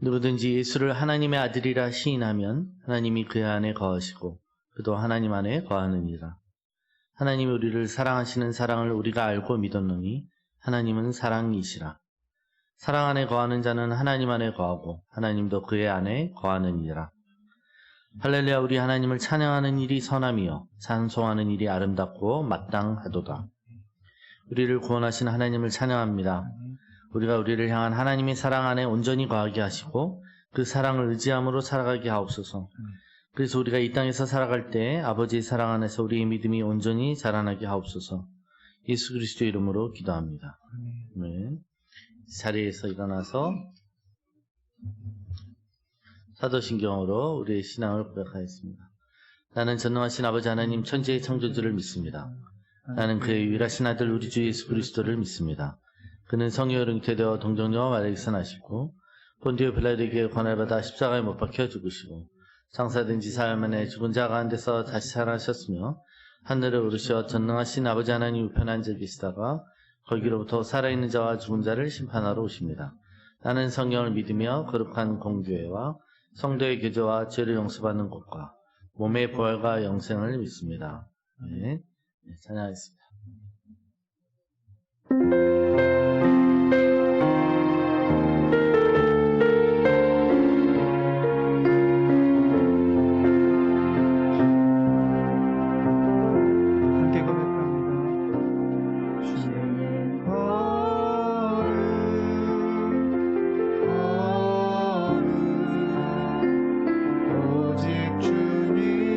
누구든지 예수를 하나님의 아들이라 시인하면 하나님이 그 안에 거하시고 그도 하나님 안에 거하느니라. 하나님이 우리를 사랑하시는 사랑을 우리가 알고 믿었노니 하나님은 사랑이시라. 사랑 안에 거하는 자는 하나님 안에 거하고 하나님도 그의 안에 거하느니라. 할렐루야. 우리 하나님을 찬양하는 일이 선함이요 찬송하는 일이 아름답고 마땅하도다. 우리를 구원하신 하나님을 찬양합니다. 우리가 우리를 향한 하나님의 사랑 안에 온전히 거하게 하시고 그 사랑을 의지함으로 살아가게 하옵소서. 그래서 우리가 이 땅에서 살아갈 때 아버지의 사랑 안에서 우리의 믿음이 온전히 자라나게 하옵소서. 예수 그리스도 이름으로 기도합니다. 네. 자리에서 일어나서 사도신경으로 우리의 신앙을 고백하였습니다. 나는 전능하신 아버지 하나님 천지의 창조주를 믿습니다. 나는 그의 유일하신 아들 우리 주 예수 그리스도를 믿습니다. 그는 성령으로 잉태되어 동정녀와 마리아에게서 나시고 본디오 빌라도에게 권한을 받아 십자가에 못 박혀 죽으시고 장사된 지 사흘 만에 죽은 자 가운데서 다시 살아나셨으며 하늘에 오르셔 전능하신 아버지 하나님 우편에 앉아 계시다가 거기로부터 살아있는 자와 죽은 자를 심판하러 오십니다. 나는 성령을 믿으며 거룩한 공교회와 성도의 교제와 죄를 용서받는 것과 몸의 부활과 영생을 믿습니다. 네, 찬양하겠습니다. 오직 주님만이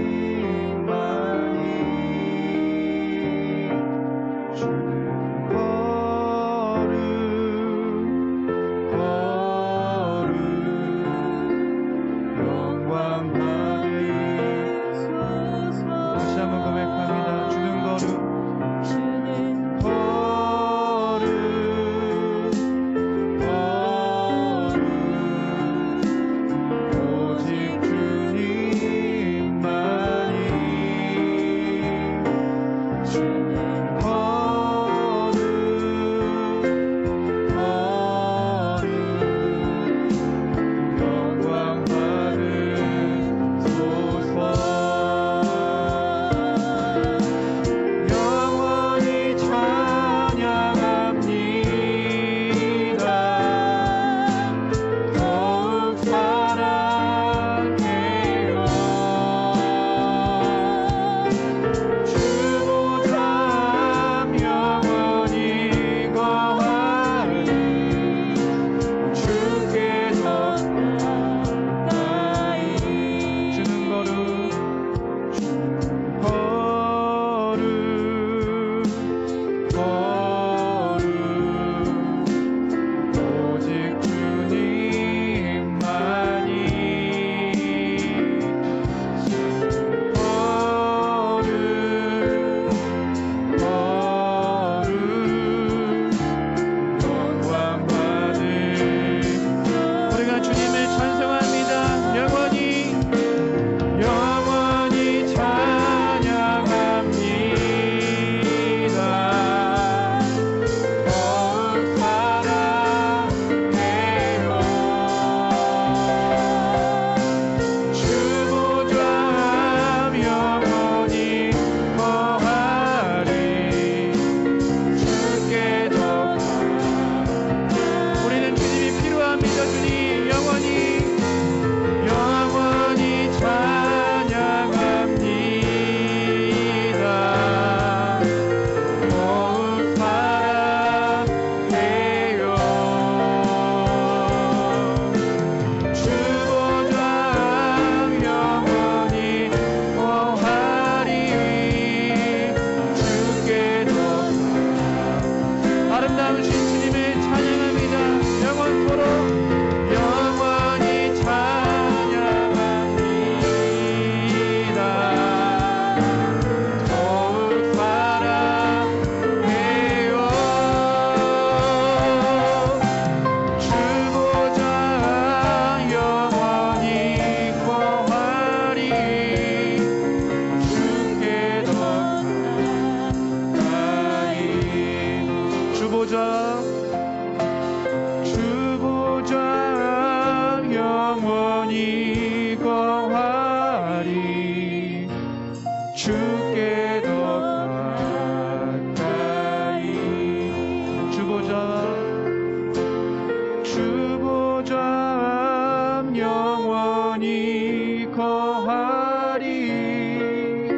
특별히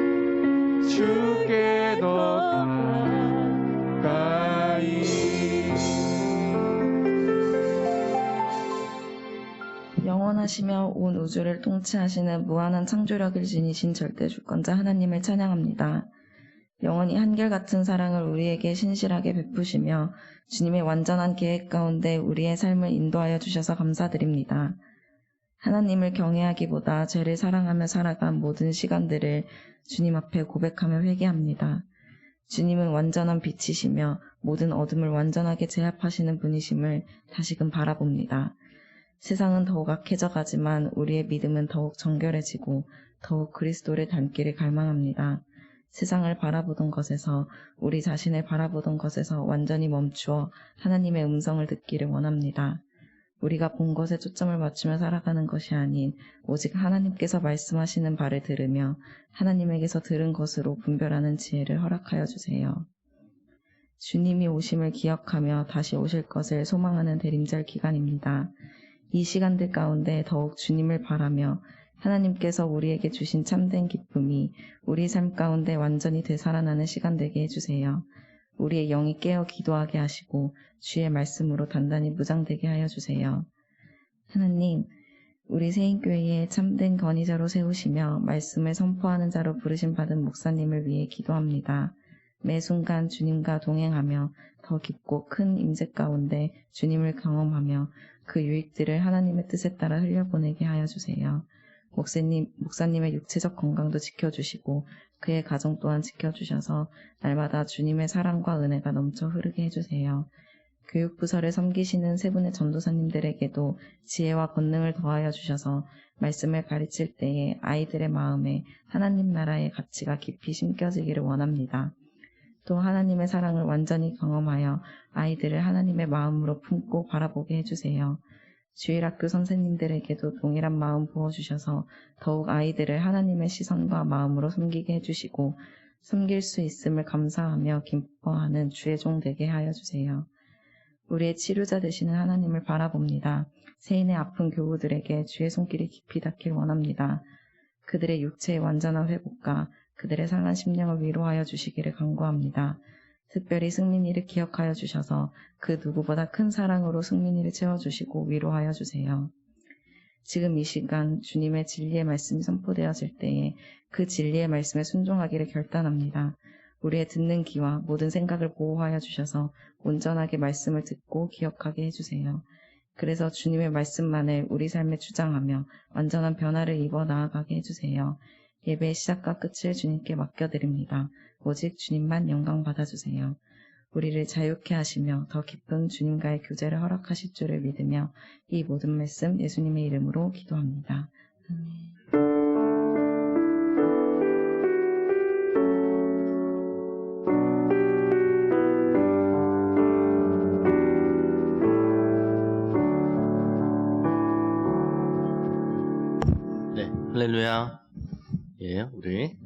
주께 더 가까이. 영원하시며 온 우주를 통치하시는 무한한 창조력을 지니신 절대주권자 하나님을 찬양합니다. 영원히 한결같은 사랑을 우리에게 신실하게 베푸시며 주님의 완전한 계획 가운데 우리의 삶을 인도하여 주셔서 감사드립니다. 하나님을 경외하기보다 죄를 사랑하며 살아간 모든 시간들을 주님 앞에 고백하며 회개합니다. 주님은 완전한 빛이시며 모든 어둠을 완전하게 제압하시는 분이심을 다시금 바라봅니다. 세상은 더욱 악해져 가지만 우리의 믿음은 더욱 정결해지고 더욱 그리스도를 닮기를 갈망합니다. 세상을 바라보던 것에서, 우리 자신을 바라보던 것에서 완전히 멈추어 하나님의 음성을 듣기를 원합니다. 우리가 본 것에 초점을 맞추며 살아가는 것이 아닌 오직 하나님께서 말씀하시는 바를 들으며 하나님에게서 들은 것으로 분별하는 지혜를 허락하여 주세요. 주님이 오심을 기억하며 다시 오실 것을 소망하는 대림절 기간입니다. 이 시간들 가운데 더욱 주님을 바라며 하나님께서 우리에게 주신 참된 기쁨이 우리 삶 가운데 완전히 되살아나는 시간 되게 해주세요. 우리의 영이 깨어 기도하게 하시고 주의 말씀으로 단단히 무장되게 하여 주세요. 하나님, 우리 세인교회에 참된 건의자로 세우시며 말씀을 선포하는 자로 부르심 받은 목사님을 위해 기도합니다. 매 순간 주님과 동행하며 더 깊고 큰 임재 가운데 주님을 경험하며 그 유익들을 하나님의 뜻에 따라 흘려보내게 하여 주세요. 목사님의 육체적 건강도 지켜주시고 그의 가정 또한 지켜주셔서 날마다 주님의 사랑과 은혜가 넘쳐 흐르게 해주세요. 교육부서를 섬기시는 세 분의 전도사님들에게도 지혜와 권능을 더하여 주셔서 말씀을 가르칠 때에 아이들의 마음에 하나님 나라의 가치가 깊이 심겨지기를 원합니다. 또 하나님의 사랑을 완전히 경험하여 아이들을 하나님의 마음으로 품고 바라보게 해주세요. 주일학교 선생님들에게도 동일한 마음 부어주셔서 더욱 아이들을 하나님의 시선과 마음으로 섬기게 해주시고 섬길 수 있음을 감사하며 기뻐하는 주의 종 되게 하여 주세요. 우리의 치료자 되시는 하나님을 바라봅니다. 세인의 아픈 교우들에게 주의 손길이 깊이 닿길 원합니다. 그들의 육체의 완전한 회복과 그들의 상한 심령을 위로하여 주시기를 간구합니다. 특별히 승민이를 기억하여 주셔서 그 누구보다 큰 사랑으로 승민이를 채워주시고 위로하여 주세요. 지금 이 시간 주님의 진리의 말씀이 선포되어질 때에 그 진리의 말씀에 순종하기를 결단합니다. 우리의 듣는 귀와 모든 생각을 보호하여 주셔서 온전하게 말씀을 듣고 기억하게 해주세요. 그래서 주님의 말씀만을 우리 삶에 주장하며 완전한 변화를 입어 나아가게 해주세요. 예배의 시작과 끝을 주님께 맡겨드립니다. 오직 주님만 영광 받아주세요. 우리를 자유케 하시며 더 깊은 주님과의 교제를 허락하실 줄을 믿으며 이 모든 말씀 예수님의 이름으로 기도합니다. 아멘. 네, 할렐루야. 예, 우리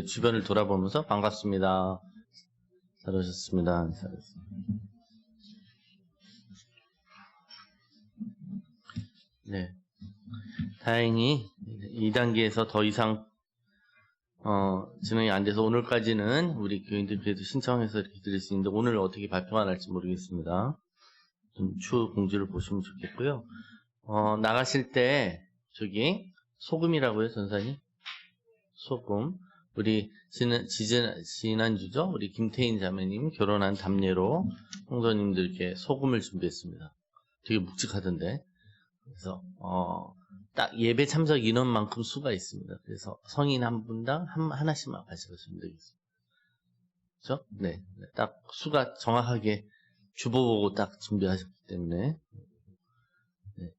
주변을 돌아보면서 반갑습니다. 잘 오셨습니다. 네, 다행히 2단계에서 더 이상 진행이 안 돼서 오늘까지는 우리 교인들 그래도 신청해서 이렇게 드릴 수 있는데 오늘 어떻게 발표가 날지 모르겠습니다. 좀 추후 공지를 보시면 좋겠고요. 나가실 때 저기 소금이라고요, 전사님? 소금. 우리 지난주죠? 우리 김태인 자매님 결혼한 답례로 성도님들께 소금을 준비했습니다. 되게 묵직하던데. 그래서 딱 예배 참석 인원만큼 수가 있습니다. 그래서 성인 한 분당 하나씩만 가져가시면 되겠습니다. 그렇죠? 네. 딱 수가 정확하게 주보 보고 딱 준비하셨기 때문에 네.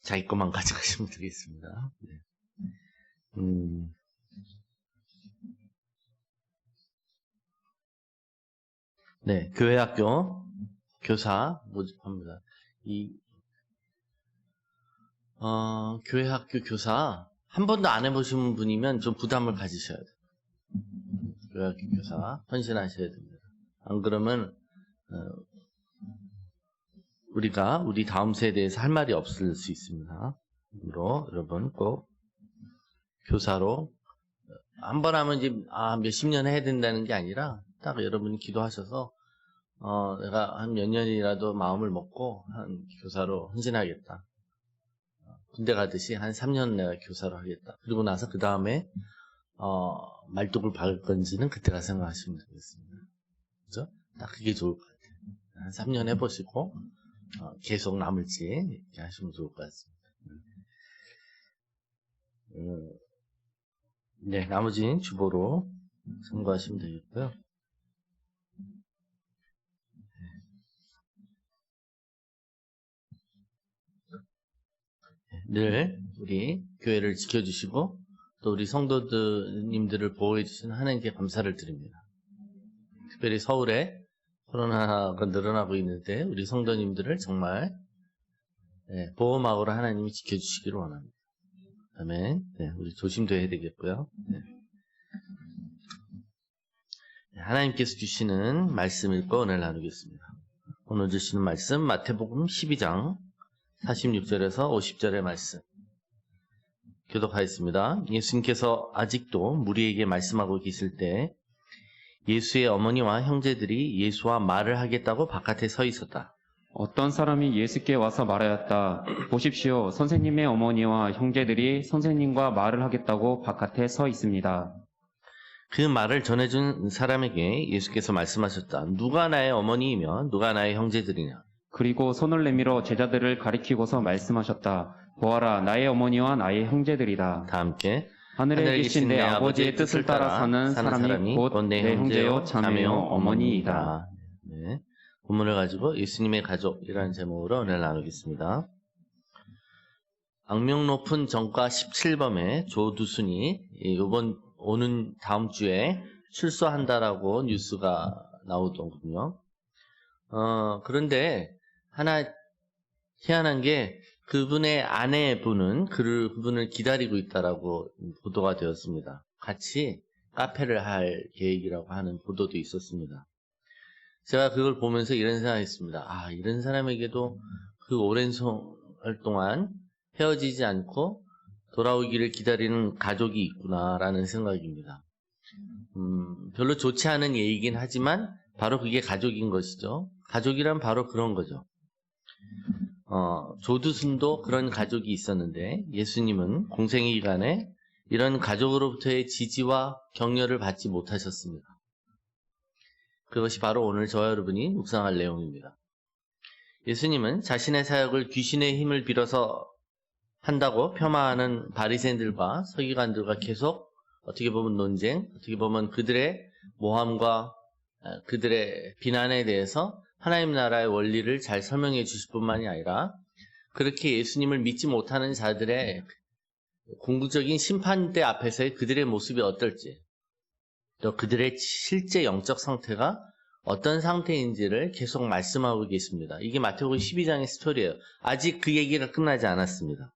자기 것만 가져가시면 되겠습니다. 네. 네, 교회학교 교사 모집합니다. 교회학교 교사 한 번도 안 해보신 분이면 좀 부담을 가지셔야 돼요. 교회학교 교사 헌신하셔야 됩니다. 안 그러면 우리 다음 세대에서 할 말이 없을 수 있습니다. 그러므로 여러분 꼭 교사로 한 번 하면 이제 몇십 년 해야 된다는 게 아니라 딱 여러분이 기도하셔서 내가 한 몇 년이라도 마음을 먹고 한 교사로 헌신하겠다. 군대 가듯이 한 3년 내가 교사로 하겠다. 그리고 나서 그 다음에 말뚝을 박을 건지는 그때가 생각하시면 되겠습니다. 그죠? 딱 그게 좋을 것 같아요. 한 3년 해보시고 계속 남을지 이렇게 하시면 좋을 것 같습니다. 네, 나머지는 주보로 참고하시면 되겠고요. 늘 우리 교회를 지켜주시고 또 우리 성도님들을 보호해 주시는 하나님께 감사를 드립니다. 특별히 서울에 코로나가 늘어나고 있는데 우리 성도님들을 정말 보호막으로 하나님이 지켜주시기를 원합니다. 아멘. 네, 우리 조심도 해야 되겠고요. 네. 하나님께서 주시는 말씀 읽고 은혜를 나누겠습니다. 오늘 주시는 말씀 마태복음 12장 46절에서 50절의 말씀 교독하였습니다. 예수님께서 아직도 무리에게 말씀하고 계실 때 예수의 어머니와 형제들이 예수와 말을 하겠다고 바깥에 서 있었다. 어떤 사람이 예수께 와서 말하였다. 보십시오. 선생님의 어머니와 형제들이 선생님과 말을 하겠다고 바깥에 서 있습니다. 그 말을 전해준 사람에게 예수께서 말씀하셨다. 누가 나의 어머니이며 누가 나의 형제들이냐. 그리고 손을 내밀어 제자들을 가리키고서 말씀하셨다. 보아라, 나의 어머니와 나의 형제들이다. 다 함께 하늘에 계신 내 아버지의 뜻을 따라 사는 사람이 곧 내 형제요 자매요 어머니이다. 네. 본문을 가지고 예수님의 가족이라는 제목으로 은혜를 나누겠습니다. 악명 높은 정과 17범의 조두순이 오는 다음 주에 출소한다라고 뉴스가 나오더군요. 그런데 하나 희한한 게 그분의 아내분은 그분을 기다리고 있다라고 보도가 되었습니다. 같이 카페를 할 계획이라고 하는 보도도 있었습니다. 제가 그걸 보면서 이런 생각했습니다. 이런 사람에게도 그 오랜 세월 동안 헤어지지 않고 돌아오기를 기다리는 가족이 있구나라는 생각입니다. 별로 좋지 않은 얘기긴 하지만 바로 그게 가족인 것이죠. 가족이란 바로 그런 거죠. 조두순도 그런 가족이 있었는데 예수님은 공생의 기간에 이런 가족으로부터의 지지와 격려를 받지 못하셨습니다. 그것이 바로 오늘 저와 여러분이 묵상할 내용입니다. 예수님은 자신의 사역을 귀신의 힘을 빌어서 한다고 폄하하는 바리새인들과 서기관들과 계속 어떻게 보면 논쟁, 어떻게 보면 그들의 모함과 그들의 비난에 대해서 하나님 나라의 원리를 잘 설명해 주실 뿐만이 아니라 그렇게 예수님을 믿지 못하는 자들의 궁극적인 심판대 앞에서의 그들의 모습이 어떨지 또 그들의 실제 영적 상태가 어떤 상태인지를 계속 말씀하고 계십니다. 이게 마태복음 12장의 스토리예요. 아직 그 얘기가 끝나지 않았습니다.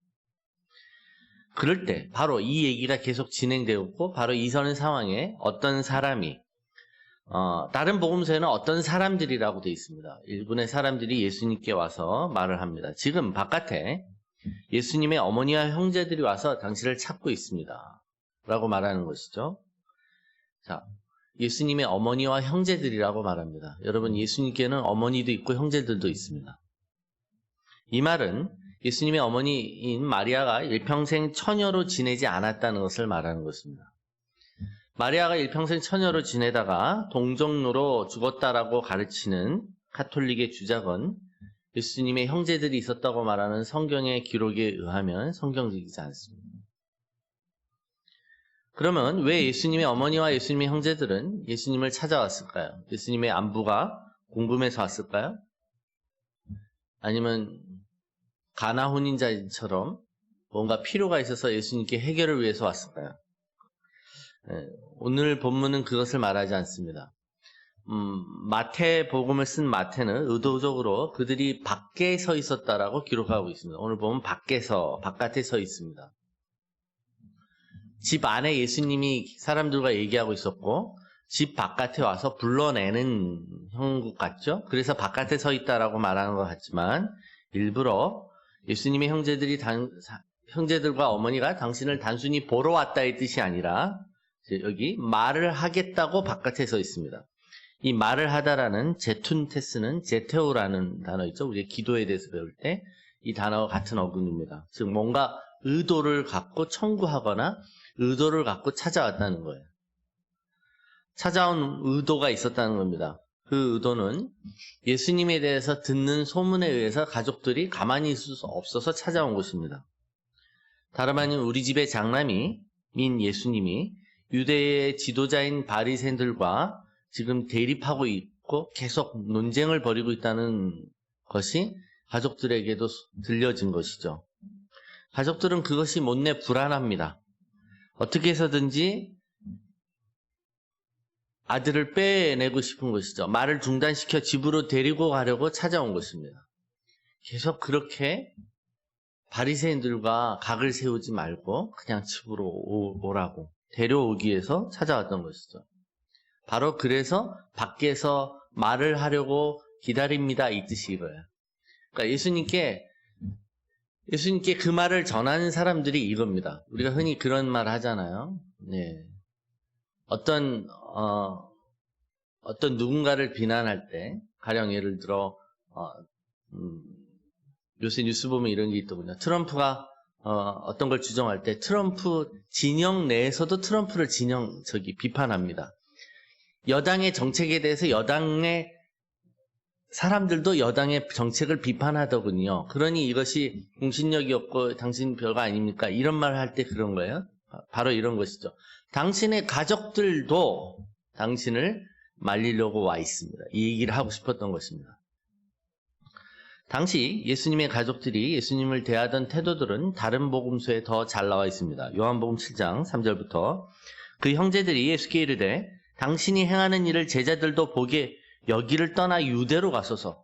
그럴 때 바로 이 얘기가 계속 진행되었고 바로 이전 상황에 어떤 사람이 다른 복음서에는 어떤 사람들이라고 되어 있습니다. 일본의 사람들이 예수님께 와서 말을 합니다. 지금 바깥에 예수님의 어머니와 형제들이 와서 당신을 찾고 있습니다. 라고 말하는 것이죠. 자, 예수님의 어머니와 형제들이라고 말합니다. 여러분, 예수님께는 어머니도 있고 형제들도 있습니다. 이 말은 예수님의 어머니인 마리아가 일평생 처녀로 지내지 않았다는 것을 말하는 것입니다. 마리아가 일평생 처녀로 지내다가 동정노로 죽었다라고 가르치는 가톨릭의 주장은 예수님의 형제들이 있었다고 말하는 성경의 기록에 의하면 성경적이지 않습니다. 그러면 왜 예수님의 어머니와 예수님의 형제들은 예수님을 찾아왔을까요? 예수님의 안부가 궁금해서 왔을까요? 아니면 가나 혼인자처럼 뭔가 필요가 있어서 예수님께 해결을 위해서 왔을까요? 오늘 본문은 그것을 말하지 않습니다. 마태복음을 쓴 마태는 의도적으로 그들이 밖에 서 있었다라고 기록하고 있습니다. 오늘 보면 바깥에 서 있습니다. 집 안에 예수님이 사람들과 얘기하고 있었고 집 바깥에 와서 불러내는 형국 같죠? 그래서 바깥에 서 있다라고 말하는 것 같지만 일부러 예수님의 형제들이 형제들과 어머니가 당신을 단순히 보러 왔다의 뜻이 아니라 여기 말을 하겠다고 바깥에 서 있습니다. 이 말을 하다라는 제툰테스는 제테오라는 단어 있죠. 우리 기도에 대해서 배울 때 이 단어와 같은 어근입니다. 즉 뭔가 의도를 갖고 청구하거나 의도를 갖고 찾아왔다는 거예요. 찾아온 의도가 있었다는 겁니다. 그 의도는 예수님에 대해서 듣는 소문에 의해서 가족들이 가만히 있을 수 없어서 찾아온 것입니다. 다름 아닌 우리 집의 장남인 예수님이 유대의 지도자인 바리새인들과 지금 대립하고 있고 계속 논쟁을 벌이고 있다는 것이 가족들에게도 들려진 것이죠. 가족들은 그것이 못내 불안합니다. 어떻게 해서든지 아들을 빼내고 싶은 것이죠. 말을 중단시켜 집으로 데리고 가려고 찾아온 것입니다. 계속 그렇게 바리새인들과 각을 세우지 말고 그냥 집으로 오라고 데려오기 위해서 찾아왔던 것이죠. 바로 그래서 밖에서 말을 하려고 기다립니다. 이 뜻이 이거예요. 그러니까 예수님께 그 말을 전하는 사람들이 이겁니다. 우리가 흔히 그런 말 하잖아요. 네. 어떤 누군가를 비난할 때, 가령 예를 들어, 요새 뉴스 보면 이런 게 있더군요. 트럼프가, 어떤 걸 주장할 때, 트럼프 진영 내에서도 트럼프를 비판합니다. 여당의 정책에 대해서 여당의 사람들도 여당의 정책을 비판하더군요. 그러니 이것이 공신력이 없고 당신 별거 아닙니까? 이런 말을 할 때 그런 거예요. 바로 이런 것이죠. 당신의 가족들도 당신을 말리려고 와 있습니다. 이 얘기를 하고 싶었던 것입니다. 당시 예수님의 가족들이 예수님을 대하던 태도들은 다른 복음서에 더 잘 나와 있습니다. 요한복음 7장 3절부터 그 형제들이 예수께 이르되 당신이 행하는 일을 제자들도 보게 여기를 떠나 유대로 가소서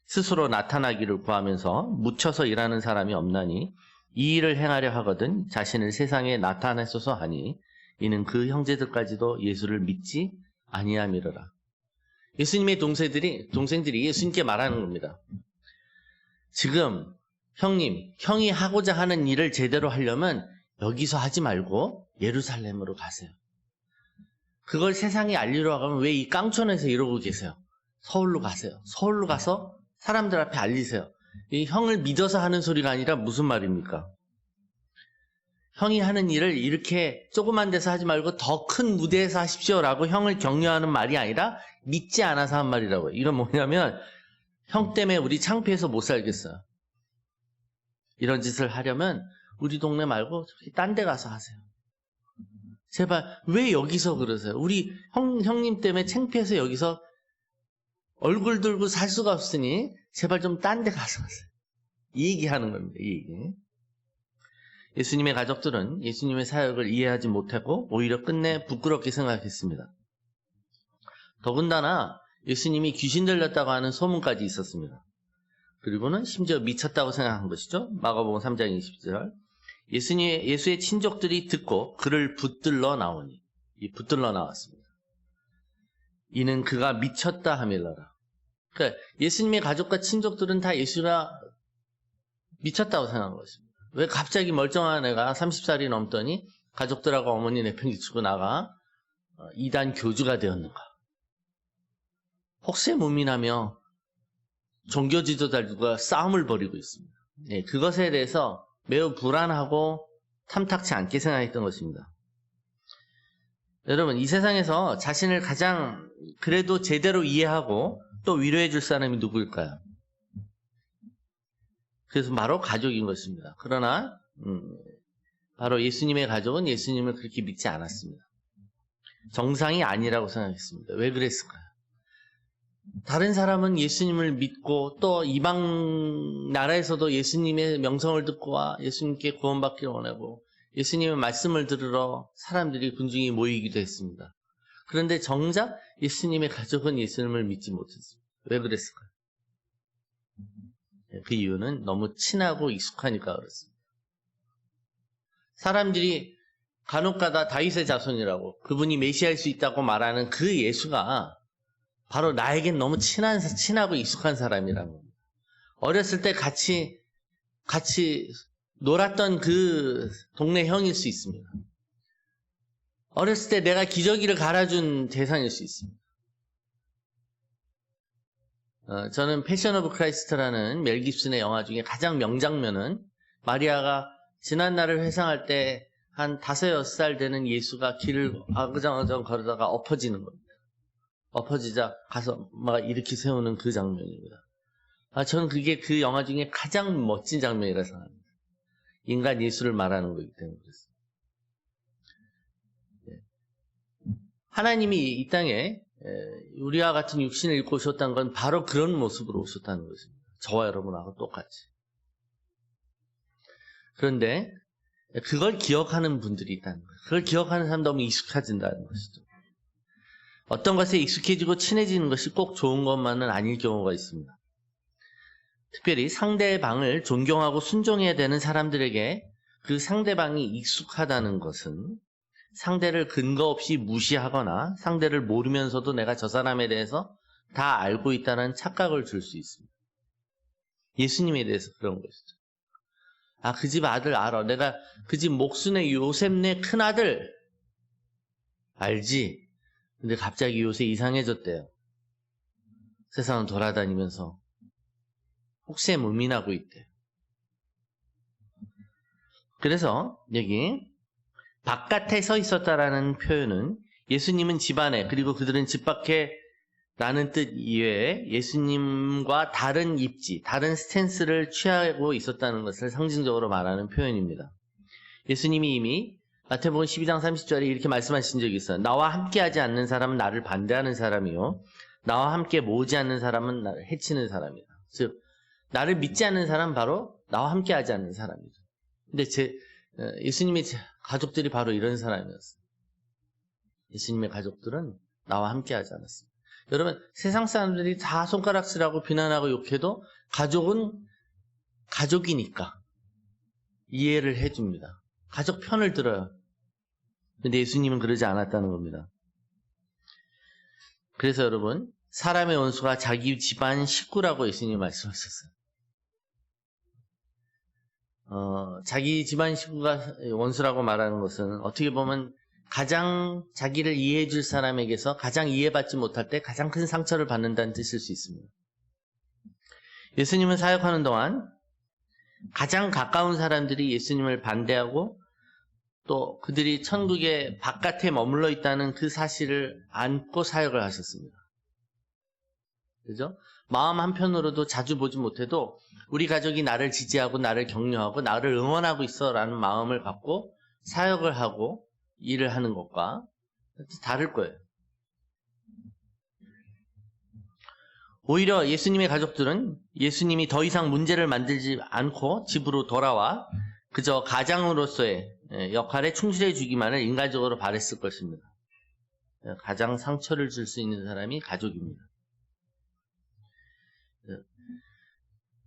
스스로 나타나기를 구하면서 묻혀서 일하는 사람이 없나니 이 일을 행하려 하거든 자신을 세상에 나타내소서 하니 이는 그 형제들까지도 예수를 믿지 아니함이로라. 예수님의 동생들이 예수님께 말하는 겁니다. 지금 형이 하고자 하는 일을 제대로 하려면 여기서 하지 말고 예루살렘으로 가세요. 그걸 세상에 알리러 가면 왜 이 깡촌에서 이러고 계세요? 서울로 가세요. 서울로 가서 사람들 앞에 알리세요. 이 형을 믿어서 하는 소리가 아니라 무슨 말입니까? 형이 하는 일을 이렇게 조그만 데서 하지 말고 더 큰 무대에서 하십시오라고 형을 격려하는 말이 아니라 믿지 않아서 한 말이라고요. 이건 뭐냐면 형 때문에 우리 창피해서 못 살겠어요. 이런 짓을 하려면 우리 동네 말고 딴 데 가서 하세요. 제발 왜 여기서 그러세요? 우리 형님 때문에 창피해서 여기서 얼굴 들고 살 수가 없으니 제발 좀 딴 데 가서 하세요. 이 얘기하는 겁니다. 이 얘기. 예수님의 가족들은 예수님의 사역을 이해하지 못하고 오히려 끝내 부끄럽게 생각했습니다. 더군다나 예수님이 귀신 들렸다고 하는 소문까지 있었습니다. 그리고는 심지어 미쳤다고 생각한 것이죠. 마가복음 3장 20절. 예수의 친족들이 듣고 그를 붙들러 나오니, 붙들러 나왔습니다. 이는 그가 미쳤다 하밀러라. 그러니까 예수님의 가족과 친족들은 다 예수가 미쳤다고 생각한 것입니다. 왜 갑자기 멀쩡한 애가 30살이 넘더니 가족들하고 어머니 내팽개치고 나가 이단 교주가 되었는가? 혹세무민하며 종교 지도자들과 싸움을 벌이고 있습니다. 네, 그것에 대해서 매우 불안하고 탐탁치 않게 생각했던 것입니다. 여러분, 이 세상에서 자신을 가장 그래도 제대로 이해하고 또 위로해 줄 사람이 누구일까요? 그래서 바로 가족인 것입니다. 그러나 바로 예수님의 가족은 예수님을 그렇게 믿지 않았습니다. 정상이 아니라고 생각했습니다. 왜 그랬을까요? 다른 사람은 예수님을 믿고 또 이방 나라에서도 예수님의 명성을 듣고 와 예수님께 구원받기를 원하고 예수님의 말씀을 들으러 사람들이 군중이 모이기도 했습니다. 그런데 정작 예수님의 가족은 예수님을 믿지 못했습니다. 왜 그랬을까요? 그 이유는 너무 친하고 익숙하니까 그렇습니다. 사람들이 간혹가다 다윗의 자손이라고 그분이 메시아일 수 있다고 말하는 그 예수가 바로 나에겐 너무 친하고 익숙한 사람이라는 겁니다. 어렸을 때 같이 놀았던 그 동네 형일 수 있습니다. 어렸을 때 내가 기저귀를 갈아준 대상일 수 있습니다. 저는 패션 오브 크라이스트라는 멜 깁슨의 영화 중에 가장 명장면은 마리아가 지난날을 회상할 때 한 5, 6살 되는 예수가 길을 아그정아정 걸어다가 엎어지는 겁니다. 엎어지자 가서 막 일으키 세우는 그 장면입니다. 저는 그게 그 영화 중에 가장 멋진 장면이라 생각합니다. 인간 예수를 말하는 거기 때문에 그렇습니다. 하나님이 이 땅에 우리와 같은 육신을 입고 오셨다는 건 바로 그런 모습으로 오셨다는 것입니다. 저와 여러분하고 똑같이. 그런데 그걸 기억하는 분들이 있다는 거예요. 그걸 기억하는 사람 너무 익숙해진다는 것이죠. 어떤 것에 익숙해지고 친해지는 것이 꼭 좋은 것만은 아닐 경우가 있습니다. 특별히 상대방을 존경하고 순종해야 되는 사람들에게 그 상대방이 익숙하다는 것은 상대를 근거 없이 무시하거나 상대를 모르면서도 내가 저 사람에 대해서 다 알고 있다는 착각을 줄 수 있습니다. 예수님에 대해서 그런 것이죠. 그 집 아들 알아. 내가 그 집 목순의 요셉네 큰아들 알지? 근데 갑자기 요새 이상해졌대요. 세상을 돌아다니면서 혹세 무민하고 있대요. 그래서 여기 바깥에 서 있었다라는 표현은 예수님은 집 안에 그리고 그들은 집 밖에 라는 뜻 이외에 예수님과 다른 입지, 다른 스탠스를 취하고 있었다는 것을 상징적으로 말하는 표현입니다. 예수님이 이미 마태복음 12장 30절에 이렇게 말씀하신 적이 있어요. 나와 함께하지 않는 사람은 나를 반대하는 사람이요. 나와 함께 모으지 않는 사람은 나를 해치는 사람이다. 즉 나를 믿지 않는 사람은 바로 나와 함께하지 않는 사람이죠. 근데 예수님의 가족들이 바로 이런 사람이었어요. 예수님의 가족들은 나와 함께하지 않았습니다. 여러분, 세상 사람들이 다 손가락질하고 비난하고 욕해도 가족은 가족이니까 이해를 해줍니다. 가족 편을 들어요. 근데 예수님은 그러지 않았다는 겁니다. 그래서 여러분, 사람의 원수가 자기 집안 식구라고 예수님이 말씀하셨어요. 자기 집안 식구가 원수라고 말하는 것은 어떻게 보면 가장 자기를 이해해 줄 사람에게서 가장 이해받지 못할 때 가장 큰 상처를 받는다는 뜻일 수 있습니다. 예수님은 사역하는 동안 가장 가까운 사람들이 예수님을 반대하고 또 그들이 천국의 바깥에 머물러 있다는 그 사실을 안고 사역을 하셨습니다. 그죠? 마음 한편으로도 자주 보지 못해도 우리 가족이 나를 지지하고 나를 격려하고 나를 응원하고 있어 라는 마음을 갖고 사역을 하고 일을 하는 것과 다를 거예요. 오히려 예수님의 가족들은 예수님이 더 이상 문제를 만들지 않고 집으로 돌아와 그저 가장으로서의 역할에 충실해 주기만을 인간적으로 바랬을 것입니다. 가장 상처를 줄 수 있는 사람이 가족입니다.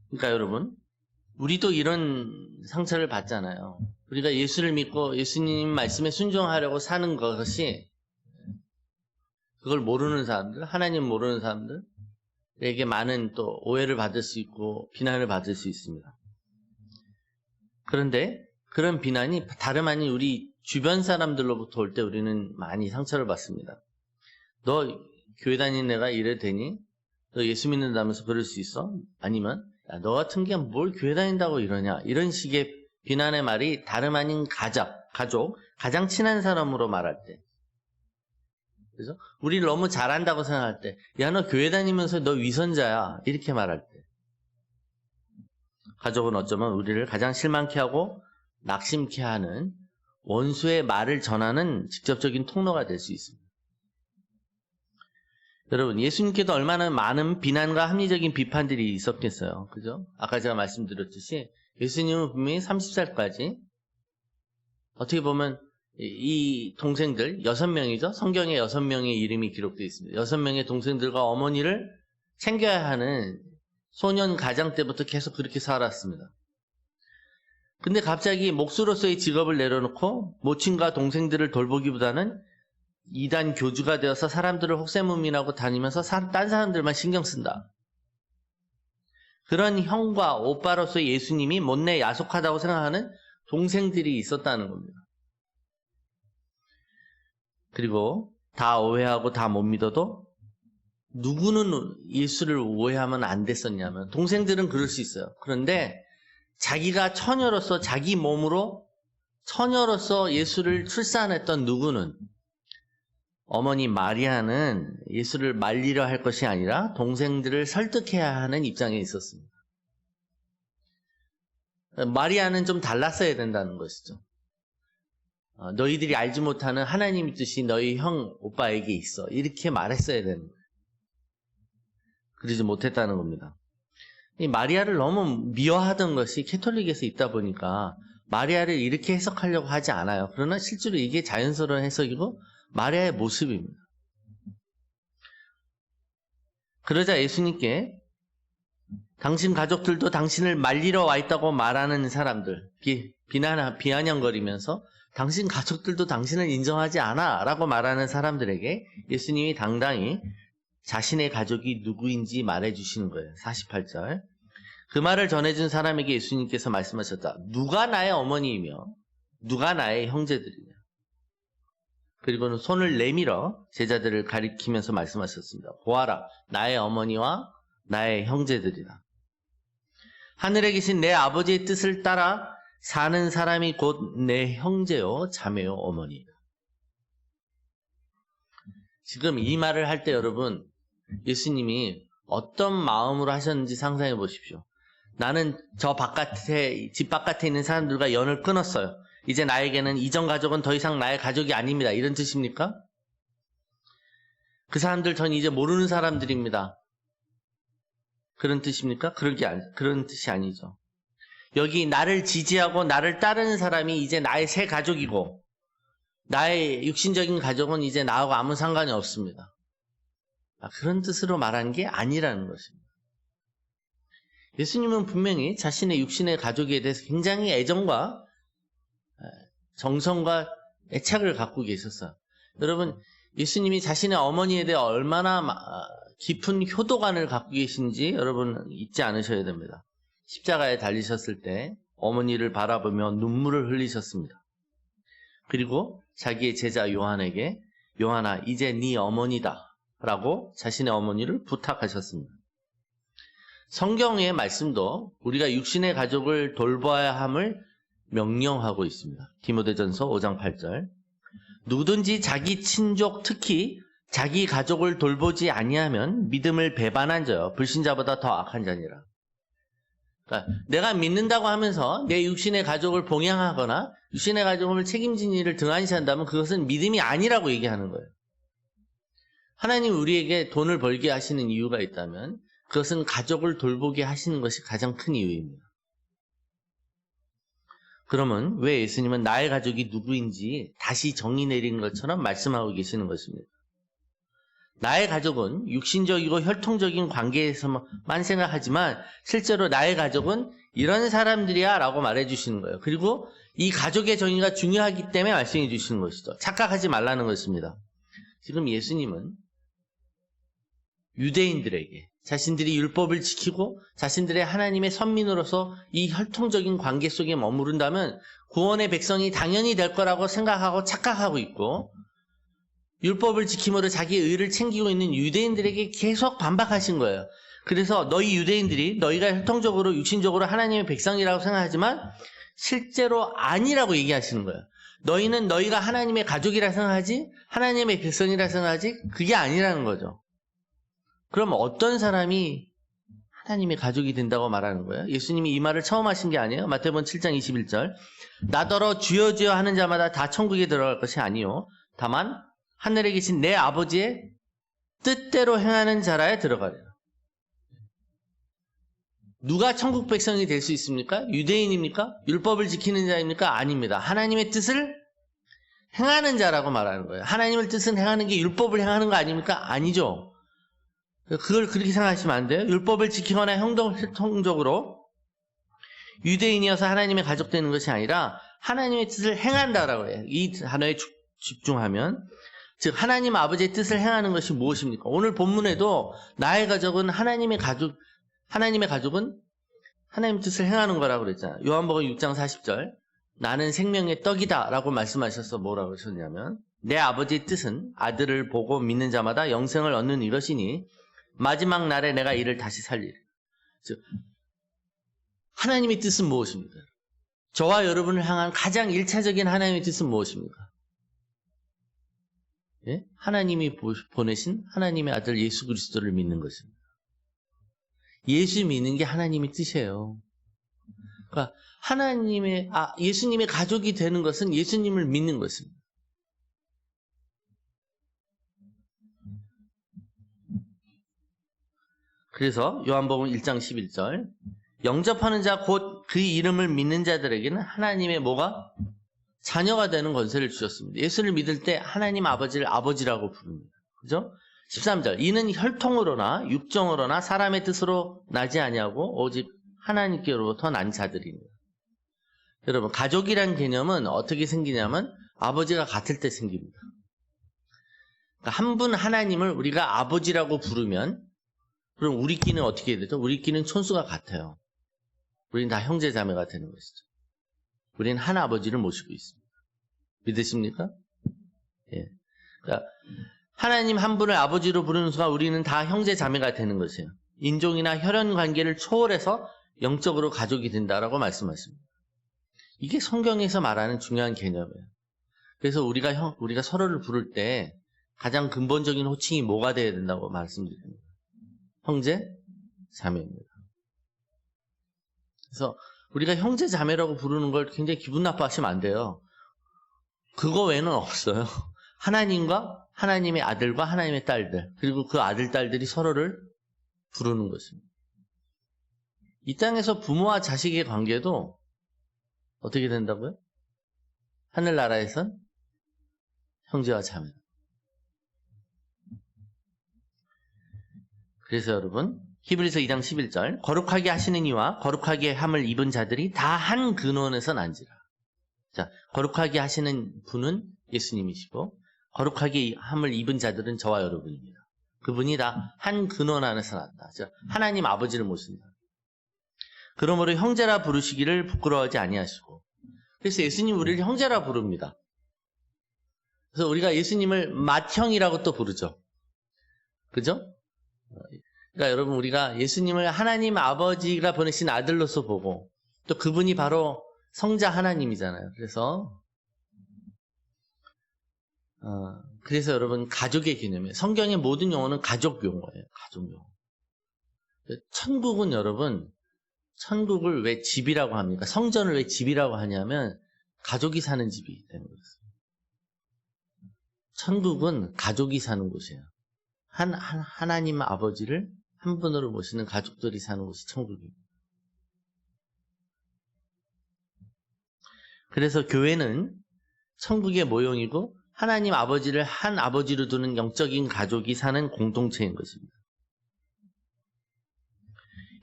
그러니까 여러분, 우리도 이런 상처를 받잖아요. 우리가 예수를 믿고 예수님 말씀에 순종하려고 사는 것이 그걸 모르는 사람들, 하나님 모르는 사람들에게 많은 또 오해를 받을 수 있고 비난을 받을 수 있습니다. 그런데 그런 비난이 다름 아닌 우리 주변 사람들로부터 올 때 우리는 많이 상처를 받습니다. 너 교회 다니는 애가 이래 되니? 너 예수 믿는다면서 그럴 수 있어? 아니면 야, 너 같은 게 뭘 교회 다닌다고 이러냐? 이런 식의 비난의 말이 다름 아닌 가족, 가장 친한 사람으로 말할 때. 그래서 우리를 너무 잘한다고 생각할 때, 야, 너 교회 다니면서 너 위선자야. 이렇게 말할 때. 가족은 어쩌면 우리를 가장 실망케 하고 낙심케 하는 원수의 말을 전하는 직접적인 통로가 될 수 있습니다. 여러분, 예수님께도 얼마나 많은 비난과 합리적인 비판들이 있었겠어요. 그죠? 아까 제가 말씀드렸듯이 예수님은 분명히 30살까지 어떻게 보면 이 동생들 6명이죠. 성경에 6명의 이름이 기록되어 있습니다. 6명의 동생들과 어머니를 챙겨야 하는 소년 가장 때부터 계속 그렇게 살았습니다. 근데 갑자기 목수로서의 직업을 내려놓고 모친과 동생들을 돌보기보다는 이단 교주가 되어서 사람들을 혹세무민하고 다니면서 딴 사람들만 신경 쓴다. 그런 형과 오빠로서 예수님이 못내 야속하다고 생각하는 동생들이 있었다는 겁니다. 그리고 다 오해하고 다 못 믿어도 누구는 예수를 오해하면 안 됐었냐면 동생들은 그럴 수 있어요. 그런데 자기가 처녀로서 자기 몸으로 처녀로서 예수를 출산했던 누구는 어머니 마리아는 예수를 말리려 할 것이 아니라 동생들을 설득해야 하는 입장에 있었습니다. 마리아는 좀 달랐어야 된다는 것이죠. 너희들이 알지 못하는 하나님의 뜻이 너희 형 오빠에게 있어. 이렇게 말했어야 되는 거예요. 그러지 못했다는 겁니다. 이 마리아를 너무 미워하던 것이 캐톨릭에서 있다 보니까 마리아를 이렇게 해석하려고 하지 않아요. 그러나 실제로 이게 자연스러운 해석이고 마리아의 모습입니다. 그러자 예수님께 당신 가족들도 당신을 말리러 와 있다고 말하는 사람들, 비아냥거리면서 당신 가족들도 당신을 인정하지 않아 라고 말하는 사람들에게 예수님이 당당히 자신의 가족이 누구인지 말해주시는 거예요. 48절. 그 말을 전해준 사람에게 예수님께서 말씀하셨다. 누가 나의 어머니이며 누가 나의 형제들이냐. 그리고는 손을 내밀어 제자들을 가리키면서 말씀하셨습니다. 보아라, 나의 어머니와 나의 형제들이라. 하늘에 계신 내 아버지의 뜻을 따라 사는 사람이 곧 내 형제요 자매요 어머니이다. 지금 이 말을 할 때 여러분 예수님이 어떤 마음으로 하셨는지 상상해 보십시오. 나는 저 바깥에 집 바깥에 있는 사람들과 연을 끊었어요. 이제 나에게는 이전 가족은 더 이상 나의 가족이 아닙니다. 이런 뜻입니까? 그 사람들 전 이제 모르는 사람들입니다. 그런 뜻입니까? 그런 뜻이 아니죠. 여기 나를 지지하고 나를 따르는 사람이 이제 나의 새 가족이고 나의 육신적인 가족은 이제 나하고 아무 상관이 없습니다. 그런 뜻으로 말하는 게 아니라는 것입니다. 예수님은 분명히 자신의 육신의 가족에 대해서 굉장히 애정과 정성과 애착을 갖고 계셨어요. 여러분, 예수님이 자신의 어머니에 대해 얼마나 깊은 효도관을 갖고 계신지 여러분 잊지 않으셔야 됩니다. 십자가에 달리셨을 때 어머니를 바라보며 눈물을 흘리셨습니다. 그리고 자기의 제자 요한에게 요한아, 이제 네 어머니다 라고 자신의 어머니를 부탁하셨습니다. 성경의 말씀도 우리가 육신의 가족을 돌봐야 함을 명령하고 있습니다. 디모데전서 5장 8절. 누구든지 자기 친족 특히 자기 가족을 돌보지 아니하면 믿음을 배반한 자요 불신자보다 더 악한 자니라. 그러니까 내가 믿는다고 하면서 내 육신의 가족을 봉양하거나 육신의 가족을 책임진 일을 등한시한다면 그것은 믿음이 아니라고 얘기하는 거예요. 하나님 우리에게 돈을 벌게 하시는 이유가 있다면 그것은 가족을 돌보게 하시는 것이 가장 큰 이유입니다. 그러면 왜 예수님은 나의 가족이 누구인지 다시 정의 내리는 것처럼 말씀하고 계시는 것입니다. 나의 가족은 육신적이고 혈통적인 관계에서만 생각하지만 실제로 나의 가족은 이런 사람들이야 라고 말해주시는 거예요. 그리고 이 가족의 정의가 중요하기 때문에 말씀해 주시는 것이죠. 착각하지 말라는 것입니다. 지금 예수님은 유대인들에게 자신들이 율법을 지키고 자신들의 하나님의 선민으로서 이 혈통적인 관계 속에 머무른다면 구원의 백성이 당연히 될 거라고 생각하고 착각하고 있고 율법을 지킴으로 자기의 의를 챙기고 있는 유대인들에게 계속 반박하신 거예요. 그래서 너희 유대인들이 너희가 혈통적으로 육신적으로 하나님의 백성이라고 생각하지만 실제로 아니라고 얘기하시는 거예요. 너희는 너희가 하나님의 가족이라 생각하지 하나님의 백성이라 생각하지 그게 아니라는 거죠. 그럼 어떤 사람이 하나님의 가족이 된다고 말하는 거예요? 예수님이 이 말을 처음 하신 게 아니에요. 마태복음 7장 21절. 나더러 주여 주여 하는 자마다 다 천국에 들어갈 것이 아니요 다만 하늘에 계신 내 아버지의 뜻대로 행하는 자라에 들어가리라. 누가 천국 백성이 될 수 있습니까? 유대인입니까? 율법을 지키는 자입니까? 아닙니다. 하나님의 뜻을 행하는 자라고 말하는 거예요. 하나님의 뜻을 행하는 게 율법을 행하는 거 아닙니까? 아니죠. 그걸 그렇게 생각하시면 안 돼요. 율법을 지키거나 형통적으로 유대인이어서 하나님의 가족 되는 것이 아니라 하나님의 뜻을 행한다라고 해요. 이 단어에 집중하면 즉 하나님 아버지의 뜻을 행하는 것이 무엇입니까? 오늘 본문에도 나의 가족은 하나님의 가족은 하나님 뜻을 행하는 거라고 그랬잖아요. 요한복음 6장 40절. 나는 생명의 떡이다 라고 말씀하셔서 뭐라고 하셨냐면 내 아버지의 뜻은 아들을 보고 믿는 자마다 영생을 얻는 이것이니 마지막 날에 내가 이를 다시 살리리. 즉 하나님의 뜻은 무엇입니까? 저와 여러분을 향한 가장 1차적인 하나님의 뜻은 무엇입니까? 예? 하나님이 보내신 하나님의 아들 예수 그리스도를 믿는 것입니다. 예수 믿는 게 하나님의 뜻이에요. 그러니까 예수님의 가족이 되는 것은 예수님을 믿는 것입니다. 그래서 요한복음 1장 11절 영접하는 자 곧 그 이름을 믿는 자들에게는 하나님의 뭐가? 자녀가 되는 권세를 주셨습니다. 예수를 믿을 때 하나님 아버지를 아버지라고 부릅니다. 그죠? 13절 이는 혈통으로나 육정으로나 사람의 뜻으로 나지 아니하고 오직 하나님께로부터 난 자들입니다. 여러분 가족이란 개념은 어떻게 생기냐면 아버지가 같을 때 생깁니다. 그러니까 한 분 하나님을 우리가 아버지라고 부르면 그럼 우리끼리는 어떻게 되죠? 우리끼리는 촌수가 같아요. 우리는 다 형제 자매가 되는 것이죠. 우리는 한 아버지를 모시고 있습니다. 믿으십니까? 예. 그러니까 하나님 한 분을 아버지로 부르는 순간 우리는 다 형제 자매가 되는 것이에요. 인종이나 혈연 관계를 초월해서 영적으로 가족이 된다라고 말씀하십니다. 이게 성경에서 말하는 중요한 개념이에요. 그래서 우리가 서로를 부를 때 가장 근본적인 호칭이 뭐가 돼야 된다고 말씀드립니다. 형제, 자매입니다. 그래서 우리가 형제, 자매라고 부르는 걸 굉장히 기분 나빠하시면 안 돼요. 그거 외에는 없어요. 하나님과 하나님의 아들과 하나님의 딸들 그리고 그 아들, 딸들이 서로를 부르는 것입니다. 이 땅에서 부모와 자식의 관계도 어떻게 된다고요? 하늘나라에선 형제와 자매. 그래서 여러분 히브리서 2장 11절 거룩하게 하시는 이와 거룩하게 함을 입은 자들이 다 한 근원에서 난지라. 자, 거룩하게 하시는 분은 예수님이시고 거룩하게 함을 입은 자들은 저와 여러분입니다. 그분이 다 한 근원 안에서 난다. 자, 하나님 아버지를 모신다. 그러므로 형제라 부르시기를 부끄러워하지 아니하시고 그래서 예수님 우리를 형제라 부릅니다. 그래서 우리가 예수님을 맏형이라고 또 부르죠. 그죠? 그러니까 여러분 우리가 예수님을 하나님 아버지가 보내신 아들로서 보고 또 그분이 바로 성자 하나님이잖아요. 그래서 여러분 가족의 개념이에요. 성경의 모든 용어는 가족 용어예요. 가족 용어. 천국은 여러분 천국을 왜 집이라고 합니까? 성전을 왜 집이라고 하냐면 가족이 사는 집이 되는 거예요. 천국은 가족이 사는 곳이에요. 하나님 아버지를 한 분으로 모시는 가족들이 사는 곳이 천국입니다. 그래서 교회는 천국의 모형이고 하나님 아버지를 한 아버지로 두는 영적인 가족이 사는 공동체인 것입니다.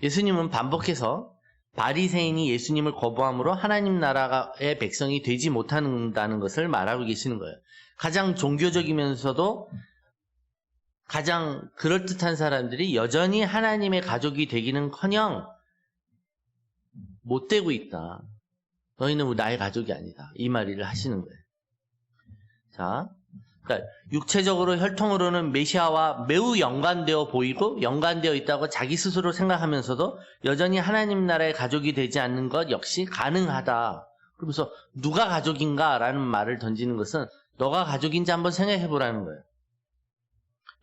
예수님은 반복해서 바리새인이 예수님을 거부함으로 하나님 나라의 백성이 되지 못한다는 것을 말하고 계시는 거예요. 가장 종교적이면서도 가장 그럴듯한 사람들이 여전히 하나님의 가족이 되기는커녕 못 되고 있다. 너희는 나의 가족이 아니다. 이 말을 하시는 거예요. 자, 그러니까 육체적으로 혈통으로는 메시아와 매우 연관되어 보이고 연관되어 있다고 자기 스스로 생각하면서도 여전히 하나님 나라의 가족이 되지 않는 것 역시 가능하다. 그러면서 누가 가족인가 라는 말을 던지는 것은 너가 가족인지 한번 생각해 보라는 거예요.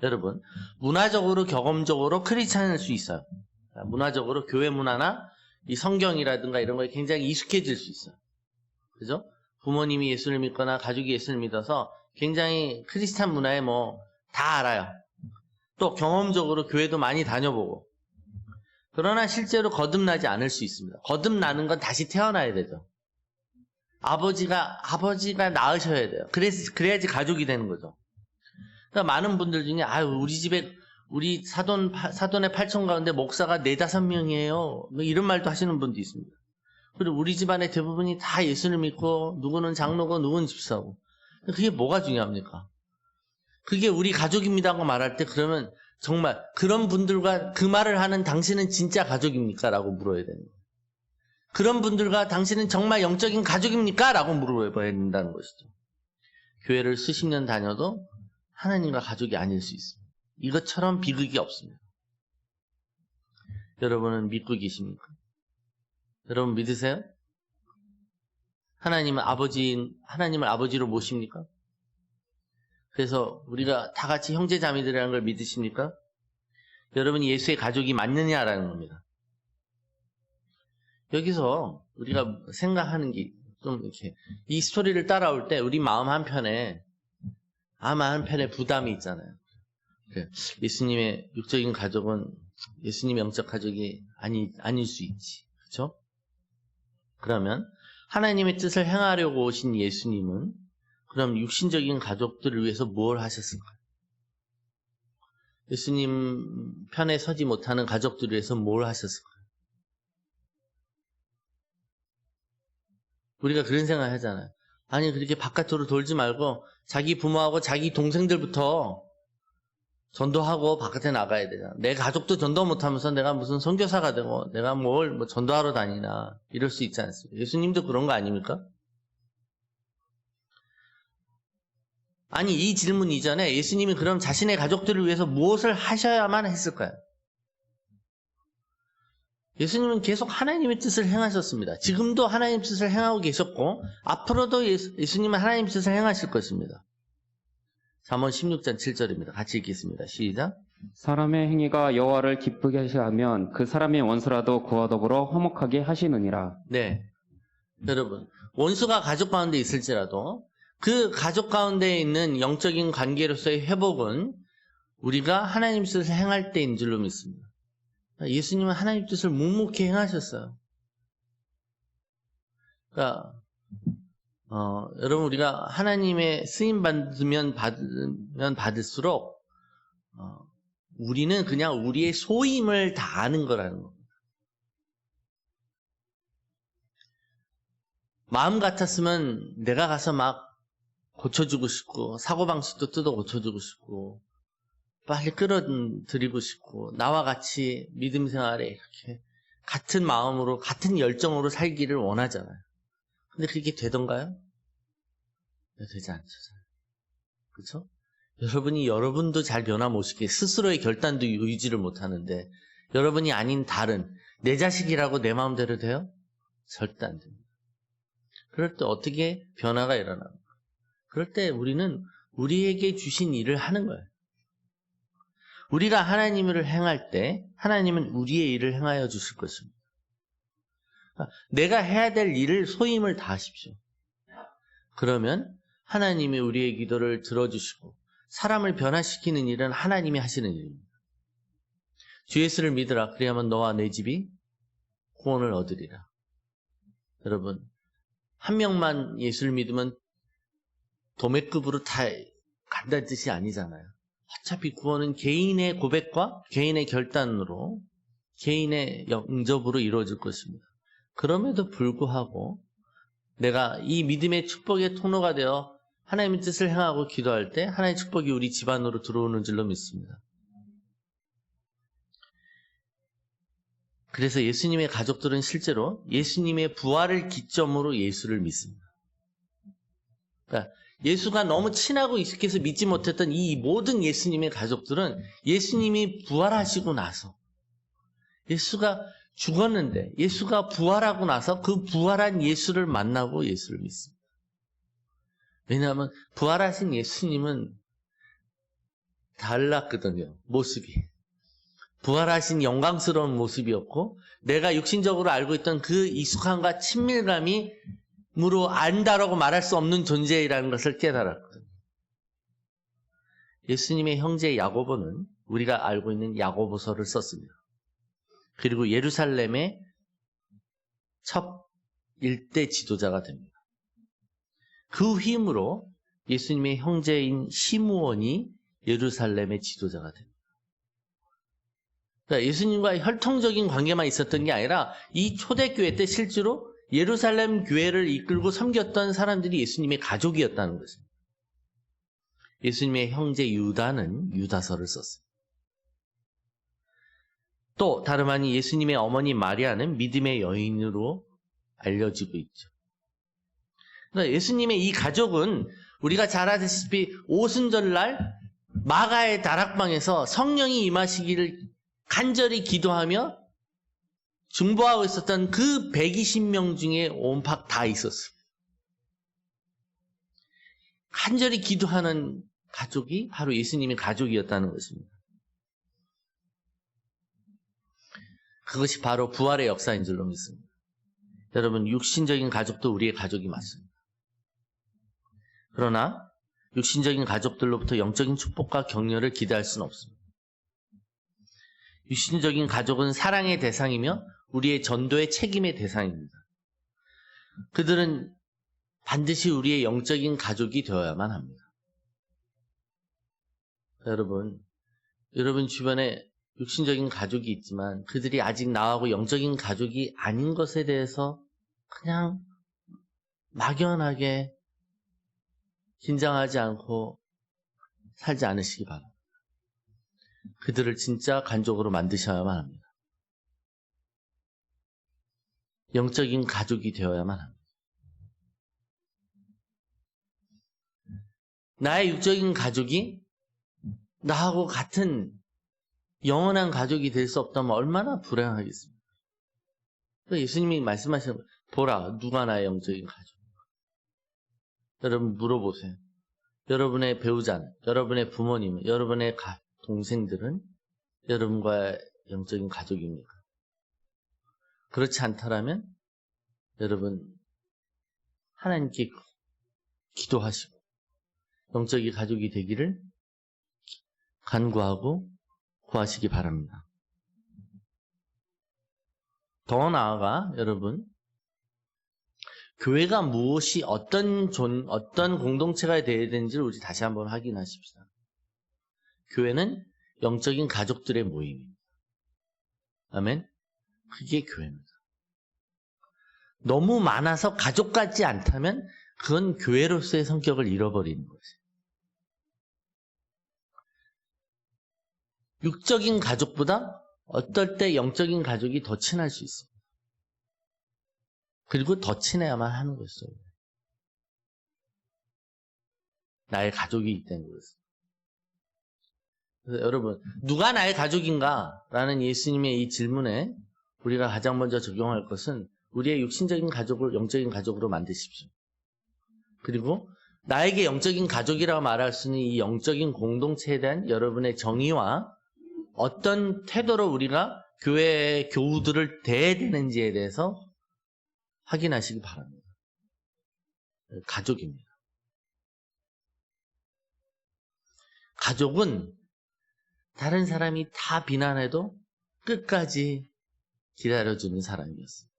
여러분, 문화적으로 경험적으로 크리스찬일 수 있어요. 문화적으로 교회 문화나 이 성경이라든가 이런 거에 굉장히 익숙해질 수 있어요. 그죠? 부모님이 예수를 믿거나 가족이 예수를 믿어서 굉장히 크리스찬 문화에 다 알아요. 또 경험적으로 교회도 많이 다녀보고. 그러나 실제로 거듭나지 않을 수 있습니다. 거듭나는 건 다시 태어나야 되죠. 아버지가 낳으셔야 돼요. 그래야지 가족이 되는 거죠. 그러니까 많은 분들 중에 우리 집에 우리 사돈의 8촌 가운데 목사가 4-5명이에요. 이런 말도 하시는 분도 있습니다. 그리고 우리 집안의 대부분이 다 예수를 믿고 누구는 장로고 누구는 집사고. 그게 뭐가 중요합니까? 그게 우리 가족입니다고 말할 때 그러면 정말 그런 분들과 그 말을 하는 당신은 진짜 가족입니까? 라고 물어야 됩니다. 그런 분들과 당신은 정말 영적인 가족입니까? 라고 물어봐야 된다는 것이죠. 교회를 수십 년 다녀도 하나님과 가족이 아닐 수 있습니다. 이것처럼 비극이 없습니다. 여러분은 믿고 계십니까? 여러분 믿으세요? 하나님을 아버지로 모십니까? 그래서 우리가 다 같이 형제 자매들이라는 걸 믿으십니까? 여러분이 예수의 가족이 맞느냐라는 겁니다. 여기서 우리가 생각하는 게 좀 이렇게 이 스토리를 따라올 때 우리 마음 한편에 부담이 있잖아요. 예수님의 육적인 가족은 예수님의 영적 가족이 아닐 수 있지. 그렇죠? 그러면 하나님의 뜻을 행하려고 오신 예수님은 그럼 육신적인 가족들을 위해서 뭘 하셨을까요? 예수님 편에 서지 못하는 가족들을 위해서 뭘 하셨을까요? 우리가 그런 생각을 하잖아요. 아니 그렇게 바깥으로 돌지 말고 자기 부모하고 자기 동생들부터 전도하고 바깥에 나가야 되잖아. 내 가족도 전도 못하면서 내가 무슨 선교사가 되고 내가 뭘 전도하러 다니나 이럴 수 있지 않습니까? 예수님도 그런 거 아닙니까? 아니 이 질문 이전에 예수님이 그럼 자신의 가족들을 위해서 무엇을 하셔야만 했을까요? 예수님은 계속 하나님의 뜻을 행하셨습니다. 지금도 하나님의 뜻을 행하고 계셨고 앞으로도 예수님은 하나님의 뜻을 행하실 것입니다. 잠언 16장 7절입니다. 같이 읽겠습니다. 시작. 사람의 행위가 여호와를 기쁘게 하시하면 그 사람의 원수라도 그와 더불어 화목하게 하시느니라. 네, 여러분 원수가 가족 가운데 있을지라도 그 가족 가운데 있는 영적인 관계로서의 회복은 우리가 하나님의 뜻을 행할 때인 줄로 믿습니다. 예수님은 하나님의 뜻을 묵묵히 행하셨어요. 그러니까 여러분 우리가 하나님의 쓰임 받으면 받을수록 우리는 그냥 우리의 소임을 다하는 거라는 겁니다. 마음 같았으면 내가 가서 막 고쳐주고 싶고 사고방식도 뜯어 고쳐주고 싶고 빨리 끌어들이고 싶고 나와 같이 믿음 생활에 이렇게 같은 마음으로 같은 열정으로 살기를 원하잖아요. 근데 그게 되던가요? 네, 되지 않죠. 그렇죠? 여러분도 잘 변화 못 시키게 스스로의 결단도 유지를 못하는데 여러분이 아닌 다른 내 자식이라고 내 마음대로 돼요? 절대 안 됩니다. 그럴 때 어떻게 변화가 일어납니까? 그럴 때 우리는 우리에게 주신 일을 하는 거예요. 우리가 하나님을 행할 때 하나님은 우리의 일을 행하여 주실 것입니다. 내가 해야 될 일을 소임을 다하십시오. 그러면 하나님이 우리의 기도를 들어주시고 사람을 변화시키는 일은 하나님이 하시는 일입니다. 주 예수를 믿으라. 그리하면 너와 내 집이 구원을 얻으리라. 여러분 한 명만 예수를 믿으면 도매급으로 다 간다는 뜻이 아니잖아요. 어차피 구원은 개인의 고백과 개인의 결단으로 개인의 영접으로 이루어질 것입니다. 그럼에도 불구하고 내가 이 믿음의 축복의 통로가 되어 하나님의 뜻을 행하고 기도할 때 하나님의 축복이 우리 집안으로 들어오는 줄로 믿습니다. 그래서 예수님의 가족들은 실제로 예수님의 부활을 기점으로 예수를 믿습니다. 그러니까 예수가 너무 친하고 익숙해서 믿지 못했던 이 모든 예수님의 가족들은 예수님이 부활하시고 나서 예수가 죽었는데 예수가 부활하고 나서 그 부활한 예수를 만나고 예수를 믿습니다. 왜냐하면 부활하신 예수님은 달랐거든요. 모습이. 부활하신 영광스러운 모습이었고 내가 육신적으로 알고 있던 그 익숙함과 친밀감이 무로 안다라고 말할 수 없는 존재라는 것을 깨달았거든요. 예수님의 형제 야고보는 우리가 알고 있는 야고보서를 썼습니다. 그리고 예루살렘의 첫 일대 지도자가 됩니다. 그 힘으로 예수님의 형제인 시므온이 예루살렘의 지도자가 됩니다. 그러니까 예수님과 혈통적인 관계만 있었던 게 아니라 이 초대교회 때 실제로 예루살렘 교회를 이끌고 섬겼던 사람들이 예수님의 가족이었다는 것입니다. 예수님의 형제 유다는 유다서를 썼습니다. 또 다름 아닌 예수님의 어머니 마리아는 믿음의 여인으로 알려지고 있죠. 그러니까 예수님의 이 가족은 우리가 잘 아시다시피 오순절날 마가의 다락방에서 성령이 임하시기를 간절히 기도하며 중보하고 있었던 그 120명 중에 온팍 다 있었어요. 간절히 기도하는 가족이 바로 예수님의 가족이었다는 것입니다. 그것이 바로 부활의 역사인 줄로 믿습니다. 여러분, 육신적인 가족도 우리의 가족이 맞습니다. 그러나 육신적인 가족들로부터 영적인 축복과 격려를 기대할 수는 없습니다. 육신적인 가족은 사랑의 대상이며 우리의 전도의 책임의 대상입니다. 그들은 반드시 우리의 영적인 가족이 되어야만 합니다. 여러분 주변에 육신적인 가족이 있지만 그들이 아직 나하고 영적인 가족이 아닌 것에 대해서 그냥 막연하게 긴장하지 않고 살지 않으시기 바랍니다. 그들을 진짜 간족으로 만드셔야만 합니다. 영적인 가족이 되어야만 합니다. 나의 육적인 가족이 나하고 같은 영원한 가족이 될 수 없다면 얼마나 불행하겠습니까? 예수님이 말씀하시는 거예요. 보라, 누가 나의 영적인 가족인가? 여러분 물어보세요. 여러분의 배우자는, 여러분의 부모님은, 여러분의 동생들은 여러분과의 영적인 가족입니까? 그렇지 않다라면 여러분 하나님께 기도하시고 영적인 가족이 되기를 간구하고 구하시기 바랍니다. 더 나아가 여러분, 교회가 무엇이 어떤 공동체가 되어야 되는지를 우리 다시 한번 확인하십시다. 교회는 영적인 가족들의 모임입니다. 아멘. 그게 교회입니다. 너무 많아서 가족 같지 않다면 그건 교회로서의 성격을 잃어버리는 것이에요. 육적인 가족보다 어떨 때 영적인 가족이 더 친할 수 있습니다. 그리고 더 친해야만 하는 것이죠. 나의 가족이 있다는 것은. 그래서 여러분, 누가 나의 가족인가? 라는 예수님의 이 질문에 우리가 가장 먼저 적용할 것은 우리의 육신적인 가족을 영적인 가족으로 만드십시오. 그리고 나에게 영적인 가족이라고 말할 수 있는 이 영적인 공동체에 대한 여러분의 정의와 어떤 태도로 우리가 교회의 교우들을 대해야 되는지에 대해서 확인하시기 바랍니다. 가족입니다. 가족은 다른 사람이 다 비난해도 끝까지 기다려주는 사람이었습니다.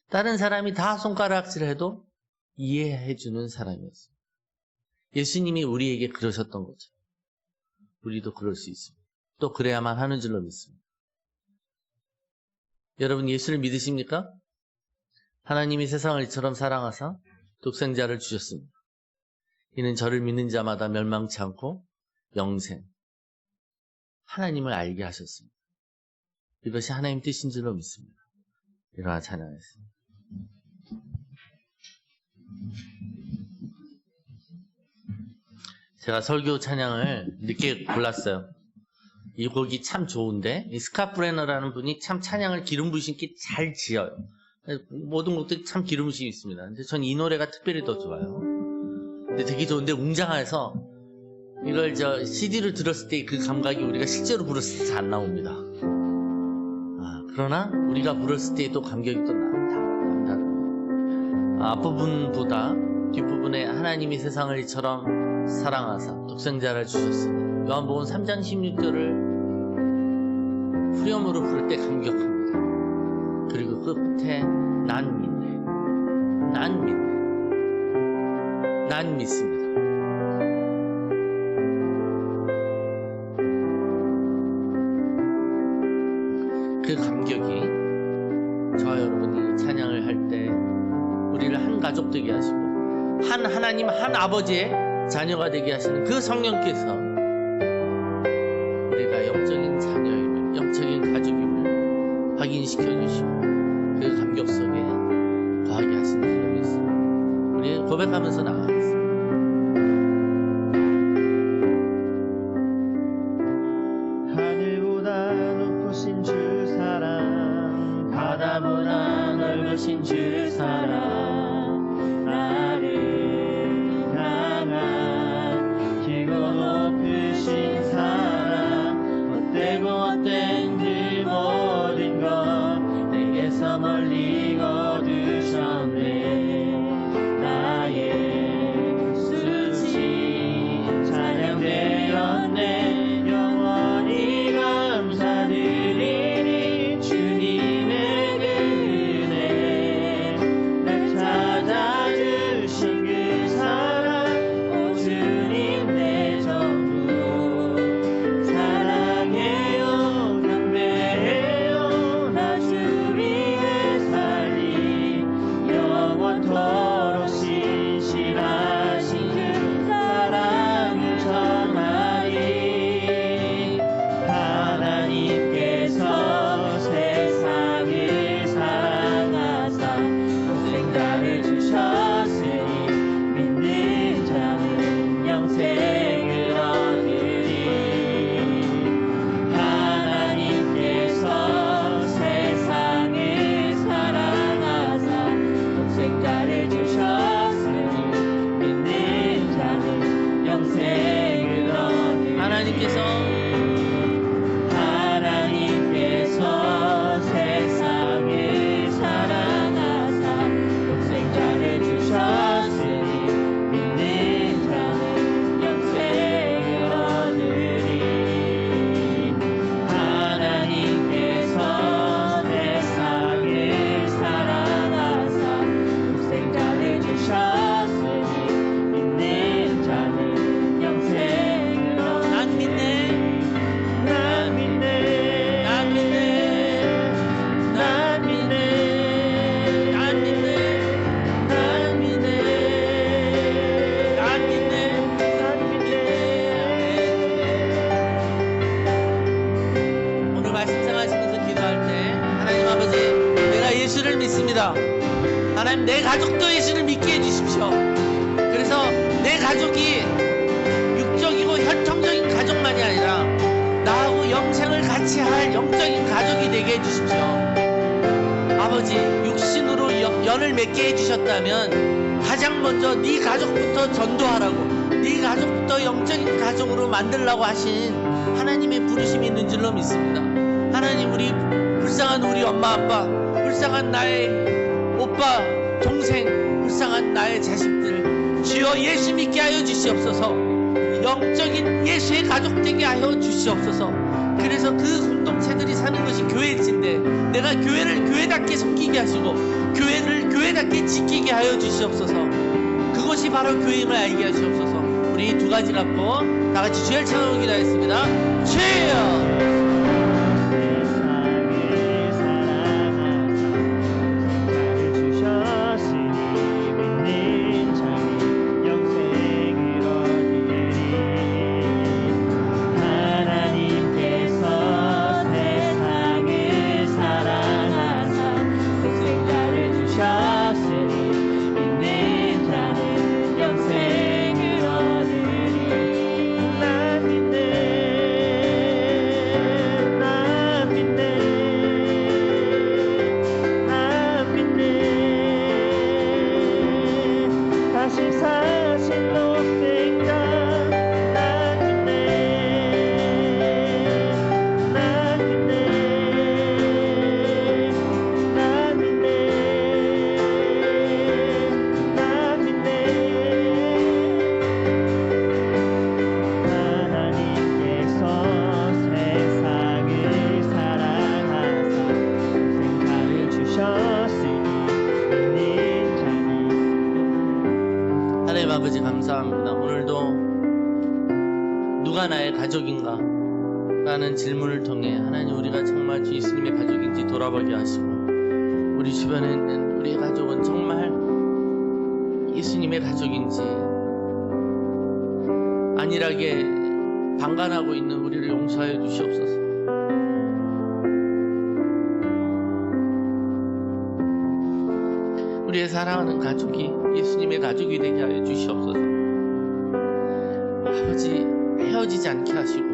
다른 사람이 다 손가락질해도 이해해주는 사람이었습니다. 예수님이 우리에게 그러셨던 거죠. 우리도 그럴 수 있습니다. 또 그래야만 하는 줄로 믿습니다. 여러분 예수를 믿으십니까? 하나님이 세상을 이처럼 사랑하사 독생자를 주셨습니다. 이는 저를 믿는 자마다 멸망치 않고 영생, 하나님을 알게 하셨습니다. 이것이 하나님 뜻인 줄로 믿습니다. 일어나 찬양하겠습니다. 제가 설교 찬양을 늦게 골랐어요. 이 곡이 참 좋은데 이 스캇 브레너라는 분이 참 찬양을 기름 부으신 게 잘 지어요. 모든 곡들이 참 기름 부으심이 있습니다. 근데 전 이 노래가 특별히 더 좋아요. 근데 되게 좋은데 웅장해서 이걸 CD를 들었을 때 그 감각이 우리가 실제로 불었을 때 잘 안 나옵니다. 그러나 우리가 불었을 때 또 감격이 또 남다릅니다. 앞부분보다 뒷부분에 하나님이 세상을 이처럼 사랑하사 독생자를 주셨으니 요한복음 3장 16절을 후렴으로 부를 때 감격합니다. 그리고 끝에 난 믿네, 난 믿네, 난 믿습니다. 그 감격이 저와 여러분이 찬양을 할 때 우리를 한 가족 되게 하시고 한 하나님, 한 아버지의 자녀가 되게 하시는 그 성령께서 우리가 영적인 자녀임을, 영적인 가족임을 확인시켜 주시고 그 감격 속에 고백하면서 나가겠습니다. 하늘보다 높으신 주 사랑, 바다보다 넓으신 주 사랑, 나를 향한 길고 높으신 사랑, 헛되고 헛된 그 모든 것 내게서 멀리 거두셨네. 나의 수치 찬양되었네. 영원히 감사드리니 주님의 은혜, 날 찾아주신 그 사랑, 오 주님 내 전부 사랑해요, 경배해요. 나 주 위에 살리 영원토록 신실하신 그 사랑을 전하리. 하나님께서 세상을 사랑하사 독생자를 주셨으니 믿는 자는 영생을 얻으리. 하나님께서 세상을 사랑하사 독생자를 주셨으니 믿는 자는 영생을 얻으리. 하나님께서 세상을 사랑하사 독생자를 주셨으니 믿는 자는 영생을 얻으리. 하나님께서 세상을 사랑하사 독생자를 주셨으니 믿는 자는 영생을 얻으리. 난 믿네. 난 믿네. 난 믿네. 난 믿네. 난 믿네. 난 믿네. 난 믿네. 난 믿네. 오늘 말씀 생활하시면서 기도할 때 하나님 아버지, 내가 예수를 믿습니다. 하나님, 내 가족도 예수를 믿게 해주십시오. 그래서 내 가족이 육적이고 혈통적인 가족만이 아니라 나하고 영생을 같이 할 영적인 가족이 되게 해주십시오. 아버지, 육신으로 연을 맺게 해주셨다면 가장 먼저 네 가족부터 전도하라고, 네 가족부터 영적인 가족으로 만들라고 하신 하나님의 부르심이 있는 줄로 믿습니다. 하나님, 우리 불쌍한 우리 엄마 아빠, 불쌍한 나의 오빠 동생, 불쌍한 나의 자식들, 주여 예수 믿게 하여 주시옵소서. 영적인 예수의 가족 되게 하여 주시옵소서. 그래서 그 공동체들이 사는 것이 교회일진데 내가 교회를 교회답게 섬기게 하시고 교회를 교회답게 지키게 하여 주시옵소서. 그것이 바로 교회임을 알게 하시옵소서. 우리 두 가지 갖고 다 같이 주의 찬양을 기도하겠습니다. 주여! 하나님 아버지, 감사합니다. 오늘도 누가 나의 가족인가 라는 질문을 통해 하나님, 우리가 정말 주 예수님의 가족인지 돌아보게 하시고, 우리 주변에 있는 우리의 가족은 정말 예수님의 가족인지 안일하게 방관하고 있는 우리를 용서하여 주시옵소서. 우리의 사랑하는 가족이 예수님의 가족이 되게 하여 주시옵소서. 아버지, 헤어지지 않게 하시고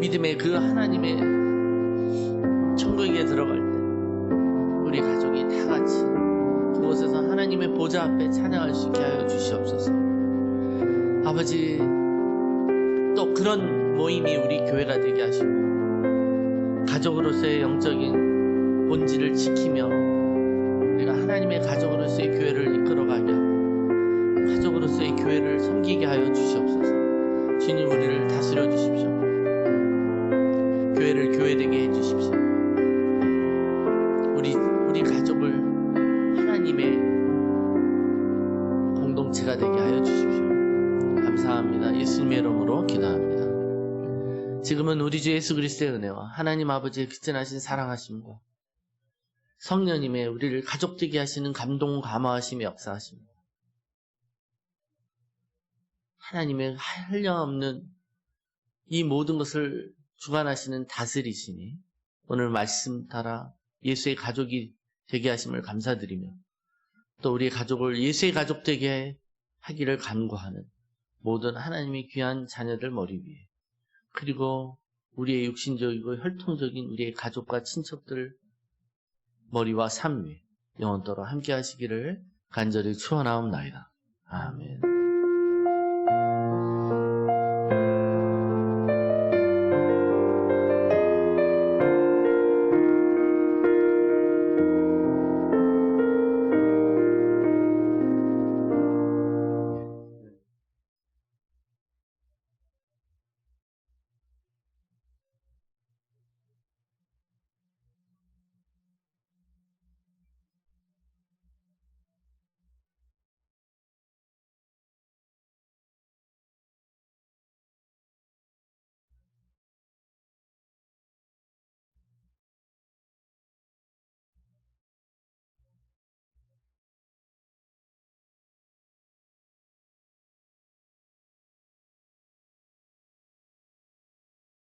믿음의 그 하나님의 천국에 들어갈 때 우리 가족이 다 같이 그곳에서 하나님의 보좌 앞에 찬양할 수 있게 하여 주시옵소서. 아버지, 또 그런 모임이 우리 교회가 되게 하시고 가족으로서의 영적인 본질을 지키며 우리가 하나님의 가족으로서의 교회를 이끌어가게 하고 가족으로서의 교회를 섬기게 하여 주시옵소서. 주님, 우리를 다스려 주십시오. 교회를 교회되게 해주십시오. 우리 가족을 하나님의 공동체가 되게 하여 주십시오. 감사합니다. 예수님의 이름으로 기도합니다. 지금은 우리 주 예수 그리스도의 은혜와 하나님 아버지의 극진하신 사랑하심과 성령님의 우리를 가족되게 하시는 감동 감화하심의 역사하십니다. 하나님의 한량없는 이 모든 것을 주관하시는 다스리시니 오늘 말씀 따라 예수의 가족이 되게 하심을 감사드리며 또 우리의 가족을 예수의 가족 되게 하기를 간구하는 모든 하나님의 귀한 자녀들 머리 위에 그리고 우리의 육신적이고 혈통적인 우리의 가족과 친척들 머리와 삶 위에 영원토록 함께 하시기를 간절히 축원하옵나이다. 아멘.